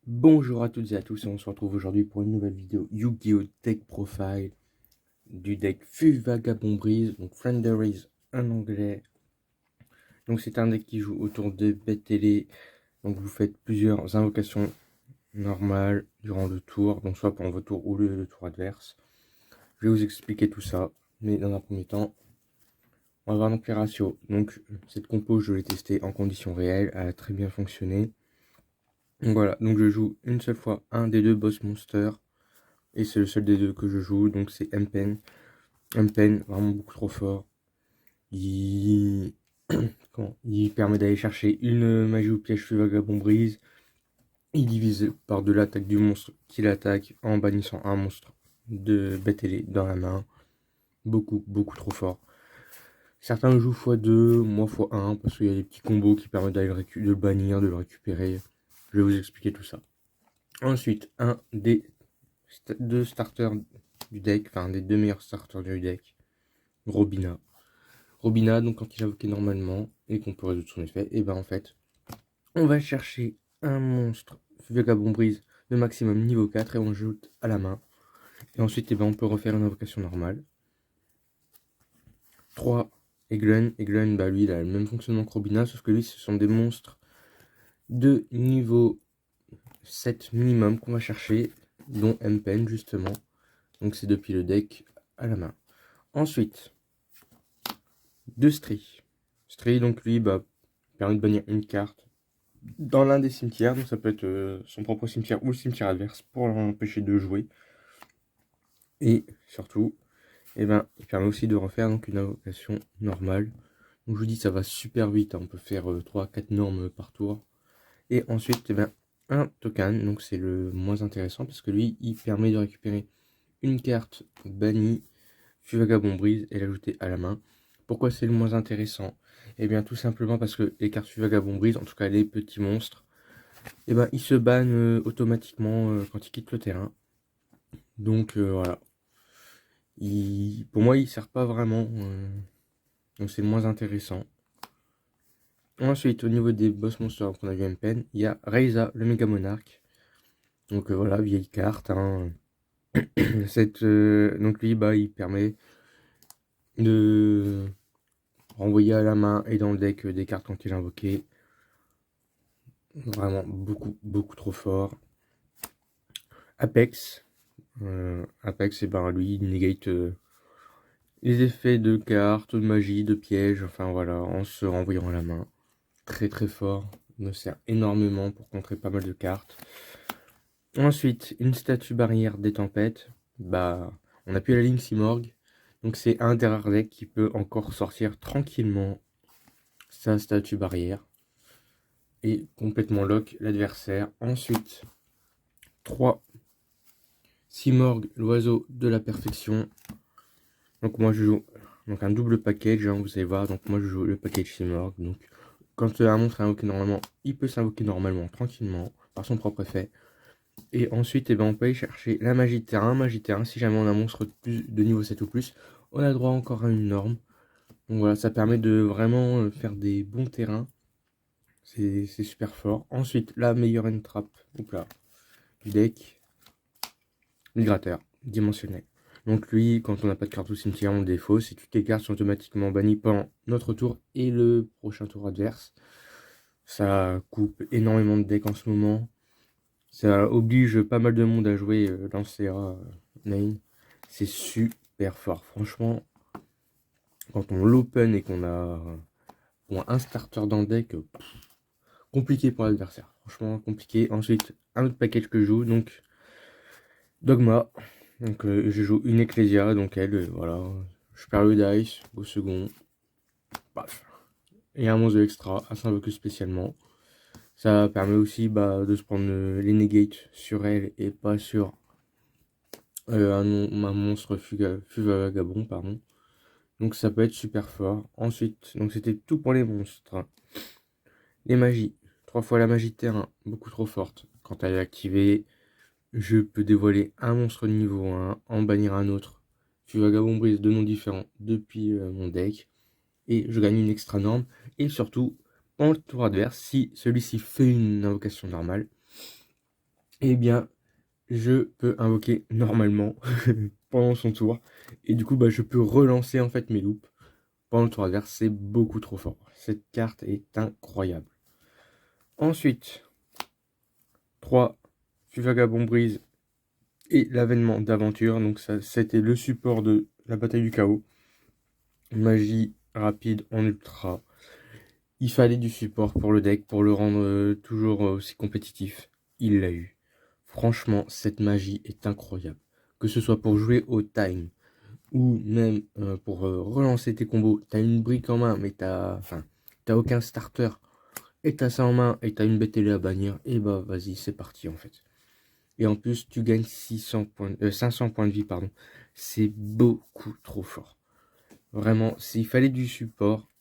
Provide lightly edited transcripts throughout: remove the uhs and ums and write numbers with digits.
Bonjour à toutes et à tous, et on se retrouve aujourd'hui pour une nouvelle vidéo Yu-Gi-Oh! Deck Profile du deck Fu Vagabond Breeze, donc Flanderies en anglais. Donc c'est un deck qui joue autour de bêtes télé, donc vous faites plusieurs invocations normales durant le tour, donc soit pendant votre tour ou le tour adverse. Je vais vous expliquer tout ça, mais dans un premier temps, on va voir donc les ratios. Donc cette compo, je l'ai testée en conditions réelles, elle a très bien fonctionné. Donc voilà, donc je joue une seule fois un des deux boss monsters. Et c'est le seul des deux que je joue, donc c'est M-Pen. M-Pen, vraiment beaucoup trop fort. Il... il permet d'aller chercher une magie ou piège sur Vagabond Brise. Il divise par deux l'attaque du monstre qui l'attaque en bannissant un monstre de bête ailée dans la main. Beaucoup, beaucoup trop fort. Certains le jouent x2, moi x1, parce qu'il y a des petits combos qui permettent d'aller de le bannir, de le récupérer. Je vais vous expliquer tout ça. Ensuite, un des deux starters du deck, enfin des deux meilleurs starters du deck, Robina. Robina, donc quand il est invoqué normalement et qu'on peut résoudre son effet, et ben en fait, on va chercher un monstre Vagabond Brise de maximum niveau 4 et on ajoute à la main. Et ensuite, et ben, on peut refaire une invocation normale. 3. Eglen. Eglen, bah lui, il a le même fonctionnement que Robina, sauf que lui, ce sont des monstres de niveau 7 minimum qu'on va chercher, dont M-Pen justement. Donc c'est depuis le deck à la main. Ensuite, 2 Stri. Stri, donc lui, bah, permet de bannir une carte dans l'un des cimetières, donc ça peut être son propre cimetière ou le cimetière adverse pour l'empêcher de jouer. Et surtout, eh ben, il permet aussi de refaire donc une invocation normale. Donc je vous dis, ça va super vite, hein. On peut faire 3-4 normes par tour. Et ensuite, eh ben, un token, donc c'est le moins intéressant parce que lui, il permet de récupérer une carte bannie, Vagabond Brise, et l'ajouter à la main. Pourquoi c'est le moins intéressant? Eh bien tout simplement parce que les cartes Vagabond Brise, en tout cas les petits monstres, et ben ils se bannent automatiquement quand ils quittent le terrain. Donc voilà. Pour moi, ils servent pas vraiment. Donc c'est le moins intéressant. Ensuite, au niveau des boss monsters qu'on a vu M-Pen, il y a Reiza, le méga monarque. Donc voilà, vieille carte. Hein. Donc lui, bah, il permet de renvoyer à la main et dans le deck des cartes quand il est invoqué. Vraiment beaucoup, beaucoup trop fort. Apex. Apex, et ben lui, il negate les effets de cartes, de magie, de pièges, enfin voilà, en se renvoyant à la main. Très très fort, me sert énormément pour contrer pas mal de cartes. Ensuite, une statue barrière des tempêtes. Bah, on appuie la ligne Simorg. Donc c'est un des rares decks qui peut encore sortir tranquillement sa statue barrière. Et complètement lock l'adversaire. Ensuite, 3. Simorg, l'oiseau de la perfection. Donc moi je joue donc un double package, hein, vous allez voir. Donc moi je joue le package Simorg. Donc quand un monstre est invoqué normalement, il peut s'invoquer normalement, tranquillement, par son propre effet. Et ensuite, eh ben, on peut aller chercher la magie de terrain. Magie de terrain, si jamais on a un monstre de niveau 7 ou plus, on a droit encore à une norme. Donc voilà, ça permet de vraiment faire des bons terrains. C'est super fort. Ensuite, la meilleure entrap du deck, migrateur, dimensionnel. Donc lui, quand on n'a pas de carte au cimetière, on le défausse et toutes les cartes sont automatiquement bannies pendant notre tour et le prochain tour adverse. Ça coupe énormément de decks en ce moment. Ça oblige pas mal de monde à jouer Lancea Nine. C'est super fort. Franchement, quand on l'open et qu'on a un starter dans le deck, compliqué pour l'adversaire. Franchement, compliqué. Ensuite, un autre package que je joue, donc Dogma. Donc je joue une Ecclesia, donc elle, voilà. Je perds le dice au second. Paf. Et un monstre de extra à s'invoquer spécialement. Ça permet aussi de se prendre les negates sur elle et pas sur un monstre vagabond, pardon. Donc ça peut être super fort. Ensuite, donc c'était tout pour les monstres. Les magies. 3 fois la magie de terrain, beaucoup trop forte. Quand elle est activée, je peux dévoiler un monstre de niveau 1, en bannir un autre. Vagabond Brise de noms différents depuis mon deck. Et je gagne une extra norme. Et surtout, pendant le tour adverse, si celui-ci fait une invocation normale, eh bien, je peux invoquer normalement pendant son tour. Et du coup, bah, je peux relancer en fait mes loops pendant le tour adverse. C'est beaucoup trop fort. Cette carte est incroyable. Ensuite, 3 Vagabond Brise et l'avènement d'aventure. Donc ça, c'était le support de la bataille du chaos. Magie rapide en ultra. Il fallait du support pour le deck pour le rendre toujours aussi compétitif. Il l'a eu. Franchement, cette magie est incroyable. Que ce soit pour jouer au time ou même pour relancer tes combos, t'as une brique en main, mais t'as aucun starter. Et t'as ça en main et t'as une BTL à bannir, et bah vas-y, c'est parti en fait. Et en plus, tu gagnes 500 points de vie, pardon. C'est beaucoup trop fort. Vraiment, s'il fallait du support,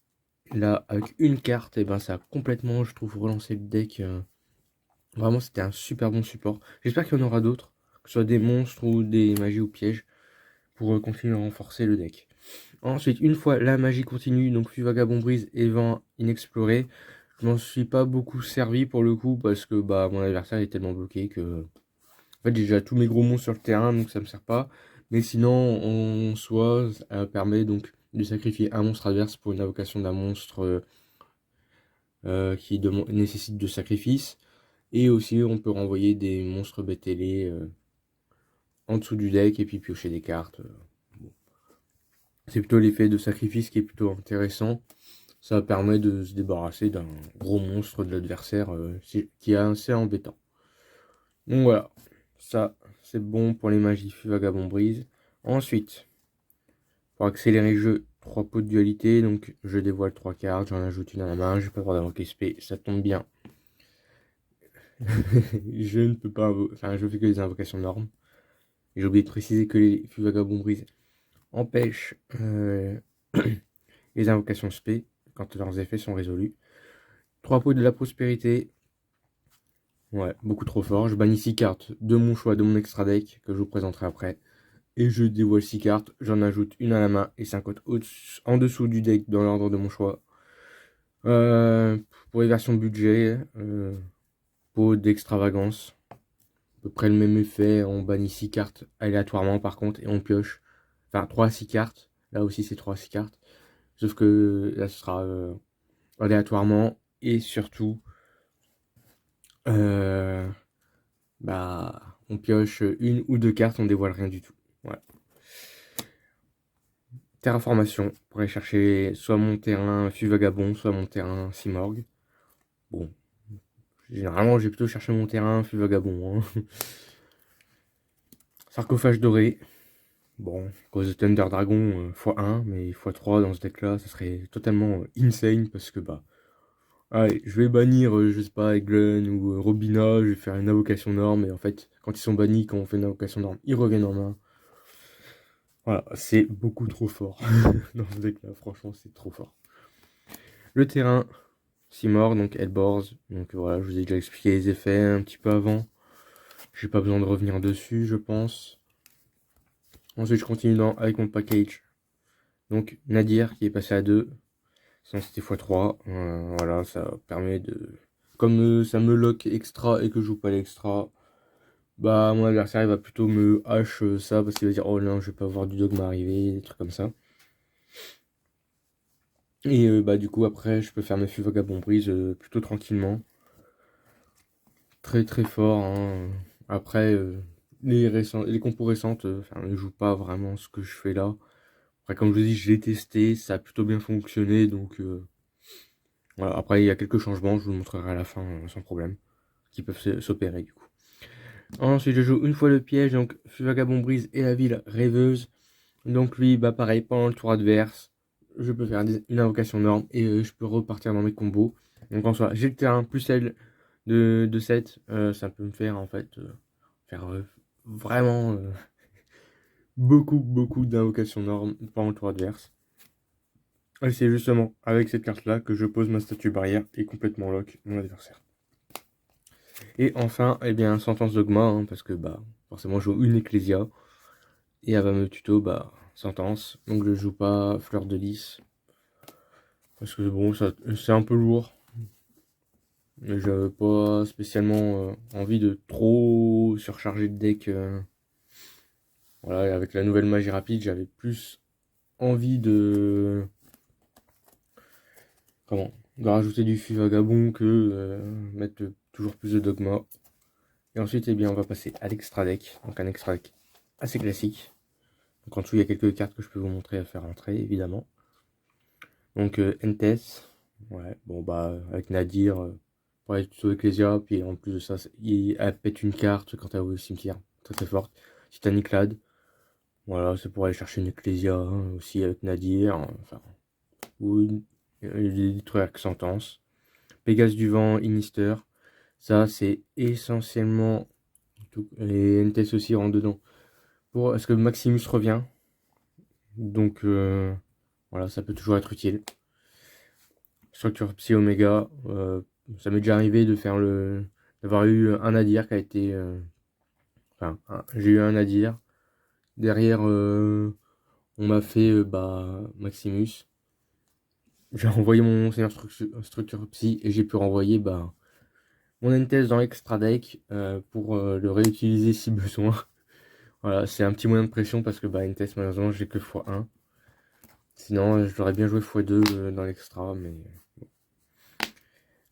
là, avec une carte, et ben ça a complètement, je trouve, relancé le deck. Vraiment, c'était un super bon support. J'espère qu'il y en aura d'autres, que ce soit des monstres ou des magies ou pièges, pour continuer à renforcer le deck. Ensuite, une fois la magie continue, donc puis Vagabond Brise et vent inexploré, je m'en suis pas beaucoup servi pour le coup, parce que bah mon adversaire est tellement bloqué que... En fait, j'ai déjà tous mes gros monstres sur le terrain, donc ça me sert pas. Mais sinon, en soi, ça permet donc de sacrifier un monstre adverse pour une invocation d'un monstre qui nécessite de sacrifice. Et aussi, on peut renvoyer des monstres BTL en dessous du deck et puis piocher des cartes. Bon. C'est plutôt l'effet de sacrifice qui est plutôt intéressant. Ça permet de se débarrasser d'un gros monstre de l'adversaire qui est assez embêtant. Donc voilà, ça c'est bon pour les magies Vagabond Brise. Ensuite, pour accélérer le jeu, 3 pots de dualité, donc je dévoile 3 cartes, j'en ajoute une à la main, j'ai pas le droit d'invoquer SP, ça tombe bien. Je ne peux pas, enfin je fais que des invocations normes. J'ai oublié de préciser que les Vagabond Brise empêchent les invocations SP quand leurs effets sont résolus. 3 pots de la prospérité. Ouais, beaucoup trop fort. Je bannis 6 cartes de mon choix, de mon extra deck, que je vous présenterai après. Et je dévoile 6 cartes, j'en ajoute une à la main et 5 autres en dessous du deck dans l'ordre de mon choix. Pour les versions budget, pot d'extravagance. À peu près le même effet, on bannit 6 cartes aléatoirement par contre et on pioche. Enfin 3 à 6 cartes. Là aussi c'est 3 à 6 cartes. Sauf que là ce sera aléatoirement et surtout euh, bah on pioche une ou deux cartes, on dévoile rien du tout. Voilà. Terraformation, pour aller chercher soit mon terrain Vagabond, soit mon terrain Simorgue. Bon, généralement j'ai plutôt cherché mon terrain Vagabond. Hein. Sarcophage doré. Bon, cause de Thunder Dragon x1, mais x3 dans ce deck là, ça serait totalement insane parce que bah... Allez, je vais bannir, je sais pas, Eglen ou Robina, je vais faire une invocation norme, et en fait, quand ils sont bannis, quand on fait une invocation norme, ils reviennent en main. Voilà, c'est beaucoup trop fort dans ce deck là, franchement, c'est trop fort. Le terrain, Simorgh, donc Elborz, donc voilà, je vous ai déjà expliqué les effets un petit peu avant. J'ai pas besoin de revenir dessus, je pense. Ensuite, je continue avec mon package. Donc, Nadir qui est passé à 2. Sinon, c'était x3. Voilà, ça permet de... Comme ça me lock extra et que je joue pas l'extra, bah mon adversaire il va plutôt me hache ça parce qu'il va dire oh non, je vais pas voir du dogme arriver, des trucs comme ça. Et bah du coup, après, je peux faire mes fûts Vagabond Brise plutôt tranquillement. Très très fort. Hein. Après, les compos récentes, ne jouent pas vraiment ce que je fais là. Après, comme je vous dis, je l'ai testé, ça a plutôt bien fonctionné, donc voilà. Après, il y a quelques changements, je vous le montrerai à la fin sans problème, qui peuvent s'opérer du coup. Ensuite, je joue une fois le piège, donc Vagabond Brise et la ville rêveuse. Donc lui, bah pareil, pendant le tour adverse, je peux faire une invocation norme et je peux repartir dans mes combos. Donc en soi, j'ai le terrain plus celle de 7, ça peut me faire en fait faire vraiment beaucoup d'invocations normes pendant le tour adverse. Et c'est justement avec cette carte là que je pose ma statue barrière et complètement lock mon adversaire. Et enfin, eh bien, sentence dogma, hein, parce que bah forcément je joue une Ecclesia et elle va me tuto bah sentence. Donc je joue pas fleur de lys parce que bon, ça c'est un peu lourd. J'avais pas spécialement envie de trop surcharger le deck. Voilà, avec la nouvelle magie rapide, j'avais plus envie de de rajouter du fût vagabond que mettre toujours plus de dogma. Et ensuite, eh bien, on va passer à l'extra deck. Donc un extra deck assez classique. Donc en dessous, il y a quelques cartes que je peux vous montrer à faire entrer, évidemment. Donc Entes, ouais, bon bah avec Nadir, pour aller sauver Ecclesia, puis en plus de ça, elle pète une carte quand elle va au cimetière, très très forte. Titaniclad, voilà, c'est pour aller chercher une Ecclesia aussi avec Nadir, enfin, ou détruire avec Sentence. Pégase du vent, Inister, ça c'est essentiellement, et Entes aussi rentre dedans, pour, est-ce que Maximus revient, donc voilà, ça peut toujours être utile. Structure Psy Omega, ça m'est déjà arrivé de faire d'avoir eu un Nadir qui a été, j'ai eu un Nadir. Derrière, on m'a fait Maximus. J'ai envoyé mon Seigneur Structure Psy et j'ai pu renvoyer mon Entes dans l'extra deck pour le réutiliser si besoin. Voilà, c'est un petit moyen de pression parce que Entes malheureusement j'ai que x1. Sinon, j'aurais bien joué x2 dans l'extra, mais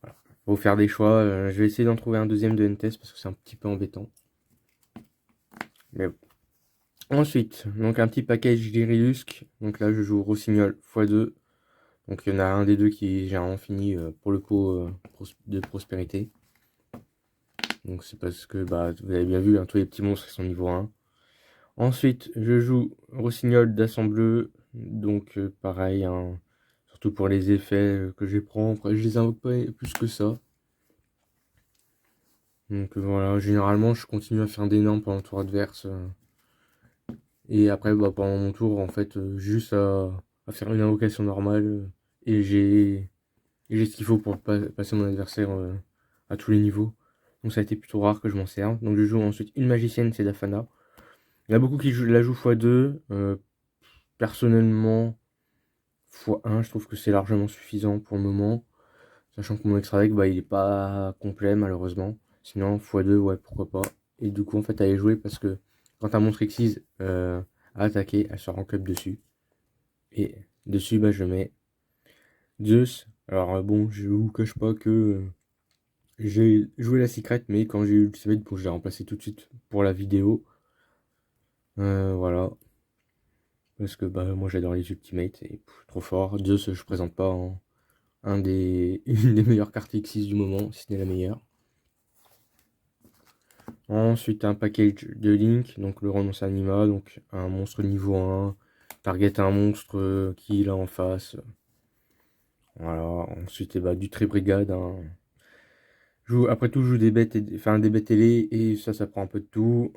voilà. Faut faire des choix. Je vais essayer d'en trouver un deuxième de Entes parce que c'est un petit peu embêtant. Mais bon. Ensuite, donc un petit package d'Irilusque. Donc là, je joue Rossignol x2. Donc il y en a un des deux qui est généralement fini pour le pot de prospérité. Donc c'est parce que vous avez bien vu, tous les petits monstres qui sont niveau 1. Ensuite, je joue Rossignol d'Assembleux. Donc pareil, surtout pour les effets que je prends. Après, je les invoque pas plus que ça. Donc voilà, généralement, je continue à faire des normes pendant le tour adverse. Et après, pendant mon tour, en fait, juste à faire une invocation normale. Et j'ai ce qu'il faut pour passer mon adversaire à tous les niveaux. Donc ça a été plutôt rare que je m'en serve. Donc je joue ensuite une magicienne, c'est Dafana. Il y a beaucoup qui la jouent x2. Personnellement, x1, je trouve que c'est largement suffisant pour le moment. Sachant que mon extra deck, il est pas complet malheureusement. Sinon, x2, ouais, pourquoi pas. Et du coup, en fait, elle est jouée parce que quand un monstre Xyz a attaqué, elle sort en club dessus. Et dessus, je mets Zeus. Alors bon, je vous cache pas que j'ai joué la secret, mais quand j'ai eu Ultimate, je l'ai remplacé tout de suite pour la vidéo. Voilà. Parce que moi j'adore les Ultimates, et trop fort. Zeus, je présente pas en une des meilleures cartes X6 du moment, si ce n'est la meilleure. Ensuite, un package de Link, donc le renonce anima, donc un monstre niveau 1, target un monstre qui est là en face. Voilà, ensuite, du Très Brigade. Après tout, je joue des bêtes, des bêtes télé, et ça prend un peu de tout.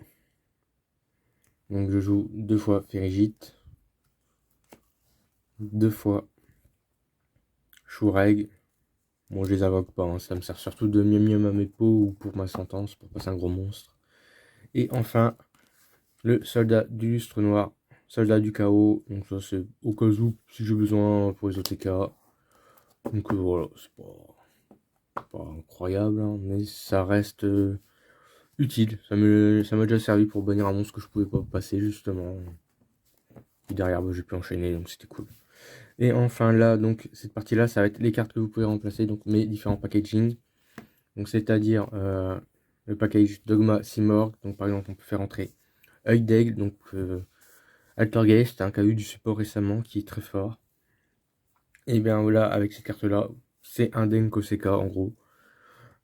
Donc je joue 2 fois Ferrigite, 2 fois Choureg. Bon, je les invoque pas, hein, ça me sert surtout de miam miam à mes pots ou pour ma sentence, pour passer un gros monstre. Et enfin, le soldat du lustre noir, soldat du chaos. Donc ça c'est au cas où, si j'ai besoin pour les OTK. Donc voilà, c'est pas incroyable, hein, mais ça reste utile. Ça m'a déjà servi pour bannir un monstre que je pouvais pas passer justement. Et derrière, j'ai pu enchaîner, donc c'était cool. Et enfin là, donc cette partie-là, ça va être les cartes que vous pouvez remplacer, donc mes différents packaging. Donc c'est-à-dire le package Dogma Simorg. Donc par exemple, on peut faire entrer Œil d'Aigle, donc Altergeist, un cas eu du support récemment qui est très fort. Et bien voilà, avec cette carte-là, c'est un Denko CK en gros.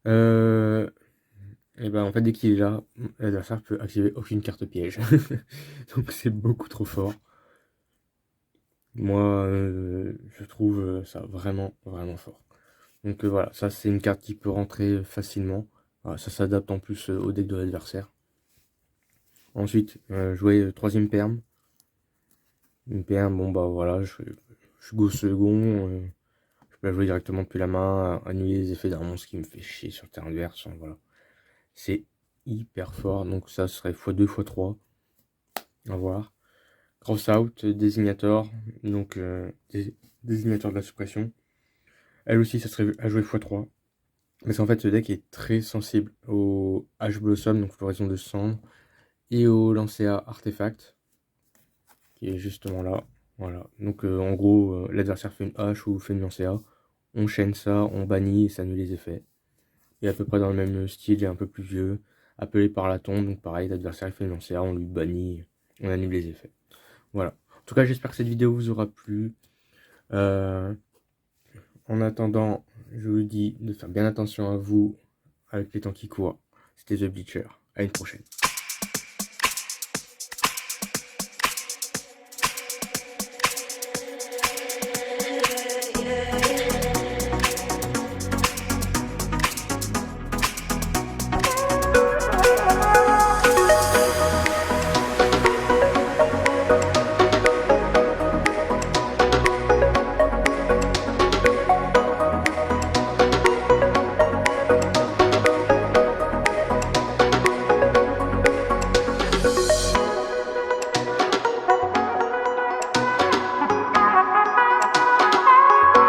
Et en fait, dès qu'il est là, l'adversaire peut activer aucune carte piège. Donc c'est beaucoup trop fort. Moi, je trouve ça vraiment, vraiment fort. Donc voilà, ça c'est une carte qui peut rentrer facilement. Voilà, ça s'adapte en plus au deck de l'adversaire. Ensuite, jouer troisième perme. Une perme, voilà, je go second. Je peux la jouer directement depuis la main, annuler les effets d'un monstre qui me fait chier sur le terrain adverse. Voilà. C'est hyper fort, donc ça serait x2, x3. À voir. Cross out, désignator, donc désignator de la suppression. Elle aussi, ça serait à jouer x3. Parce qu'en fait, ce deck est très sensible au Ash Blossom, donc floraison de cendre, et au Lancea Artefact, qui est justement là. Voilà. Donc en gros, l'adversaire fait une hache ou fait une Lancea. On chaîne ça, on bannit et ça annule les effets. Et à peu près dans le même style, et un peu plus vieux. Appelé par la tombe, donc pareil, l'adversaire fait une Lancea, on lui bannit, on annule les effets. Voilà. En tout cas, j'espère que cette vidéo vous aura plu. En attendant, je vous dis de faire bien attention à vous avec les temps qui courent. C'était The Bleacher. À une prochaine.